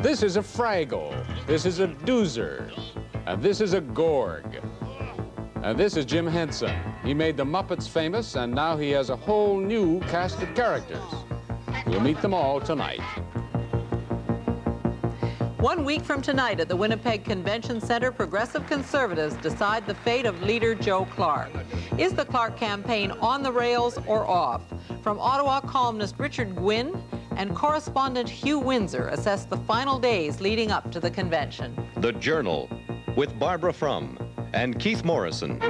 This is a Fraggle. This is a Doozer. And this is a Gorg. And this is Jim Henson. He made the Muppets famous, and now he has a whole new cast of characters. We'll meet them all tonight. 1 week from tonight at the Winnipeg Convention Center, progressive conservatives decide the fate of leader Joe Clark. Is the Clark campaign on the rails or off? From Ottawa columnist Richard Gwynn and correspondent Hugh Windsor assess the final days leading up to the convention. The Journal with Barbara Frum and Keith Morrison.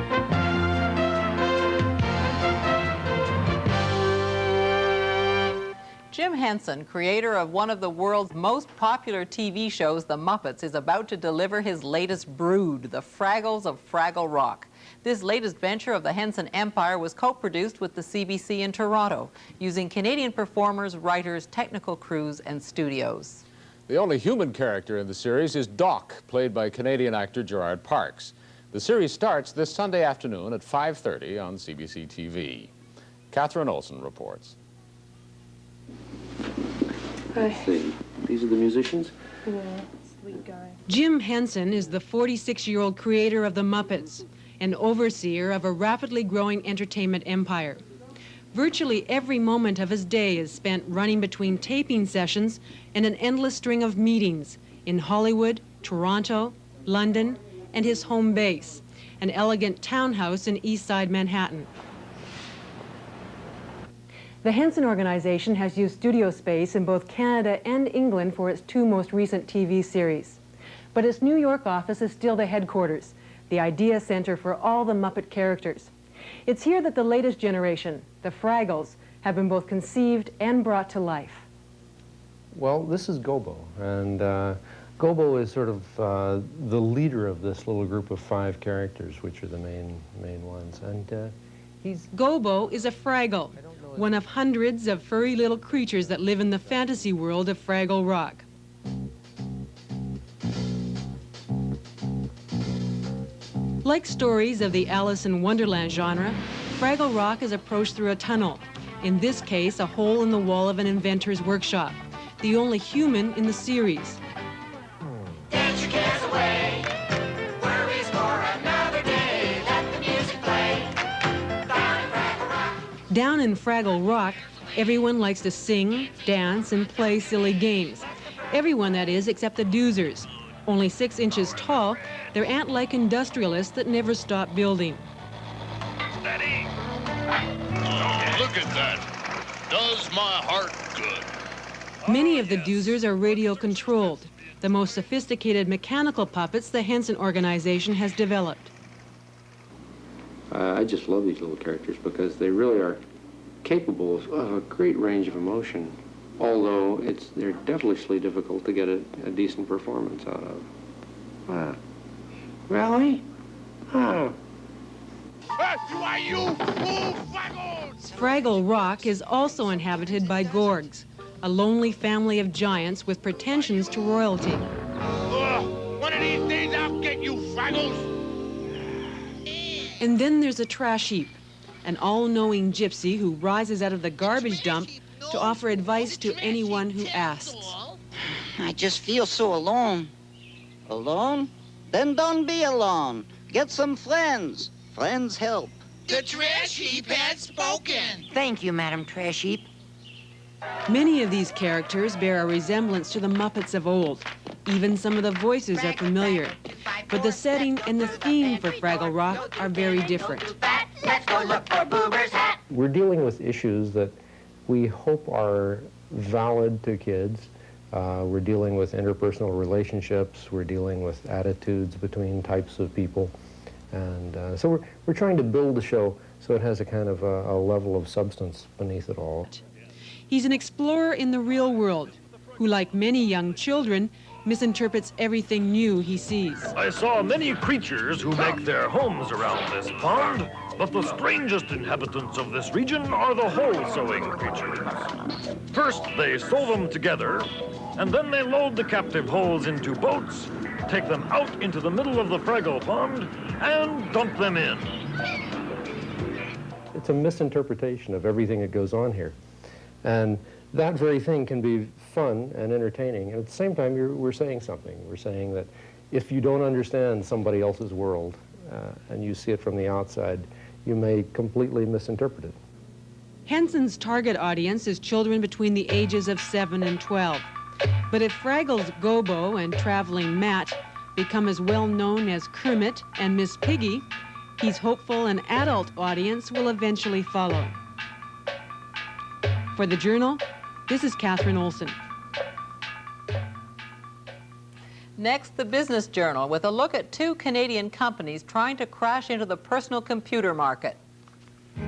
Jim Henson, creator of one of the world's most popular TV shows, The Muppets, is about to deliver his latest brood, the Fraggles of Fraggle Rock. This latest venture of the Henson empire was co-produced with the CBC in Toronto, using Canadian performers, writers, technical crews, and studios. The only human character in the series is Doc, played by Canadian actor Gerard Parks. The series starts this Sunday afternoon at 5:30 on CBC TV. Catherine Olson reports. Let's see. These are the musicians? Yeah, sweet guy. Jim Henson is the 46-year-old creator of the Muppets and overseer of a rapidly growing entertainment empire. Virtually every moment of his day is spent running between taping sessions and an endless string of meetings in Hollywood, Toronto, London, and his home base, an elegant townhouse in East Side Manhattan. The Henson organization has used studio space in both Canada and England for its two most recent TV series. But its New York office is still the headquarters, the idea center for all the Muppet characters. It's here that the latest generation, the Fraggles, have been both conceived and brought to life. Well, this is Gobo, and Gobo is sort of the leader of this little group of 5 characters, which are the main ones. And Gobo is a Fraggle, one of hundreds of furry little creatures that live in the fantasy world of Fraggle Rock. Like stories of the Alice in Wonderland genre, Fraggle Rock is approached through a tunnel, in this case a hole in the wall of an inventor's workshop, the only human in the series. Get your cares away, worries for another day, let the music play, down in Fraggle Rock. Down in Fraggle Rock, everyone likes to sing, dance, and play silly games. Everyone, that is, except the Doozers. Only 6 inches tall, they're ant-like industrialists that never stop building. Steady! Look at that. Does my heart good. Many of the Doozers are radio-controlled, the most sophisticated mechanical puppets the Henson organization has developed. I just love these little characters because they really are capable of a great range of emotion, although they're devilishly difficult to get a decent performance out of. Really? Oh. Why, you fool Fraggles! Fraggle Rock is also inhabited by Gorgs, a lonely family of giants with pretensions to royalty. One of these days I'll get you, Fraggles! And then there's a trash heap, an all-knowing gypsy who rises out of the garbage dump to offer advice to anyone who asks. I just feel so alone. Alone? Then don't be alone. Get some friends. Friends help. The trash heap has spoken. Thank you, Madam Trash Heap. Many of these characters bear a resemblance to the Muppets of old. Even some of the voices are familiar. But the setting and the theme for Fraggle Rock are very different. Let's go look for Boober's hat. We're dealing with issues that we hope are valid to kids. We're dealing with interpersonal relationships. We're dealing with attitudes between types of people. And so we're trying to build the show so it has a kind of a level of substance beneath it all. He's an explorer in the real world, who, like many young children, misinterprets everything new he sees. I saw many creatures who make their homes around this pond, but the strangest inhabitants of this region are the hole-sewing creatures. First, they sew them together, and then they load the captive holes into boats, take them out into the middle of the Fraggle pond, and dump them in. It's a misinterpretation of everything that goes on here. And that very thing can be fun and entertaining, and at the same time, we're saying something. We're saying that if you don't understand somebody else's world and you see it from the outside, you may completely misinterpret it. Henson's target audience is children between the ages of 7 and 12. But if Fraggle's Gobo and Traveling Matt become as well known as Kermit and Miss Piggy, he's hopeful an adult audience will eventually follow. For the Journal, this is Catherine Olson. Next, the Business Journal, with a look at two Canadian companies trying to crash into the personal computer market.